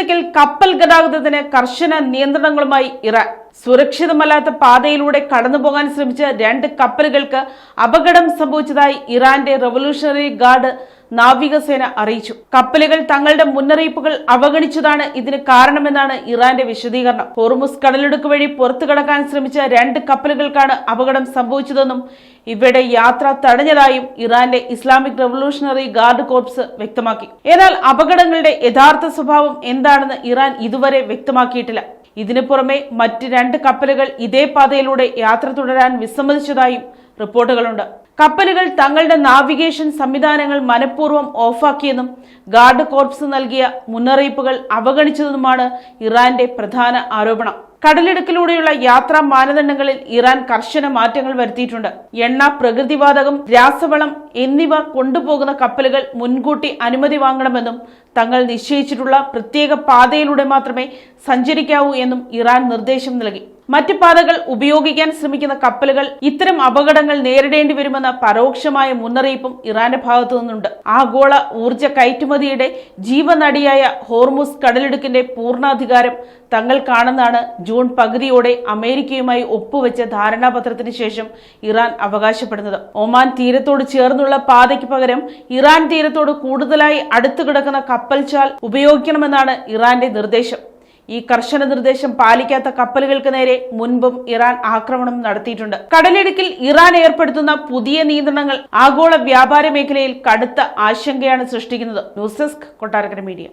കടലിടുക്കിൽ കപ്പൽ ഗതാഗതത്തിന് കർശന നിയന്ത്രണങ്ങളുമായി ഇറാൻ. സുരക്ഷിതമല്ലാത്ത പാതയിലൂടെ കടന്നുപോകാൻ ശ്രമിച്ച 2 കപ്പലുകൾക്ക് അപകടം സംഭവിച്ചതായി ഇറാന്റെ റവല്യൂഷണറി ഗാർഡ് നാവികസേന അറിയിച്ചു. കപ്പലുകൾ തങ്ങളുടെ മുന്നറിയിപ്പുകൾ അവഗണിച്ചതാണ് ഇതിന് കാരണമെന്നാണ് ഇറാന്റെ വിശദീകരണം. ഹോർമുസ് കടലിടുക്ക് വഴി പുറത്തു കടക്കാൻ ശ്രമിച്ച 2 കപ്പലുകൾക്കാണ് അപകടം സംഭവിച്ചതെന്നും ഇവയുടെ യാത്ര തടഞ്ഞതായും ഇറാന്റെ ഇസ്ലാമിക് റവല്യൂഷണറി ഗാർഡ് കോർപ്സ് വ്യക്തമാക്കി. എന്നാൽ അപകടങ്ങളുടെ യഥാർത്ഥ സ്വഭാവം എന്താണെന്ന് ഇറാൻ ഇതുവരെ വ്യക്തമാക്കിയിട്ടില്ല. ഇതിനു പുറമെ മറ്റ് 2 കപ്പലുകൾ ഇതേ പാതയിലൂടെ യാത്ര തുടരാൻ വിസമ്മതിച്ചതായും റിപ്പോർട്ടുകളുണ്ട്. കപ്പലുകൾ തങ്ങളുടെ നാവിഗേഷൻ സംവിധാനങ്ങൾ മനഃപൂർവ്വം ഓഫാക്കിയെന്നും ഗാർഡ് കോർപ്സ് നൽകിയ മുന്നറിയിപ്പുകൾ അവഗണിച്ചതെന്നുമാണ് ഇറാന്റെ പ്രധാന ആരോപണം. കടലിടുക്കിലൂടെയുള്ള യാത്രാ മാനദണ്ഡങ്ങളിൽ ഇറാൻ കർശന മാറ്റങ്ങൾ വരുത്തിയിട്ടുണ്ട്. എണ്ണ, പ്രകൃതിവാതകം, രാസവളം എന്നിവ കൊണ്ടുപോകുന്ന കപ്പലുകൾ മുൻകൂട്ടി അനുമതി വാങ്ങണമെന്നും തങ്ങൾ നിശ്ചയിച്ചിട്ടുള്ള പ്രത്യേക പാതയിലൂടെ മാത്രമേ സഞ്ചരിക്കാവൂ എന്നും ഇറാൻ നിർദ്ദേശം നൽകി. മറ്റ് പാതകൾ ഉപയോഗിക്കാൻ ശ്രമിക്കുന്ന കപ്പലുകൾ ഇത്തരം അപകടങ്ങൾ നേരിടേണ്ടി വരുമെന്ന പരോക്ഷമായ മുന്നറിയിപ്പും ഇറാന്റെ ഭാഗത്തു നിന്നുണ്ട്. ആഗോള ഊർജ കയറ്റുമതിയുടെ ജീവനടിയായ ഹോർമുസ് കടലിടുക്കിന്റെ പൂർണ്ണാധികാരം തങ്ങൾക്കാണെന്നാണ് ജൂൺ പകുതിയോടെ അമേരിക്കയുമായി ഒപ്പുവെച്ച ധാരണാപത്രത്തിന് ശേഷം ഇറാൻ അവകാശപ്പെടുന്നത്. ഒമാൻ തീരത്തോട് ചേർന്നുള്ള പാതയ്ക്ക് പകരം ഇറാൻ തീരത്തോട് കൂടുതലായി അടുത്തു കിടക്കുന്ന കപ്പൽ ചാൽ ഉപയോഗിക്കണമെന്നാണ് ഇറാന്റെ നിർദ്ദേശം. ഈ കർശന നിർദ്ദേശം പാലിക്കാത്ത കപ്പലുകൾക്ക് നേരെ മുൻപും ഇറാൻ ആക്രമണം നടത്തിയിട്ടുണ്ട്. കടലിടുക്കിൽ ഇറാൻ ഏർപ്പെടുത്തുന്ന പുതിയ നിയന്ത്രണങ്ങൾ ആഗോള വ്യാപാര മേഖലയിൽ കടുത്ത ആശങ്കയാണ് സൃഷ്ടിക്കുന്നത്. News desk, Kottarakkara media.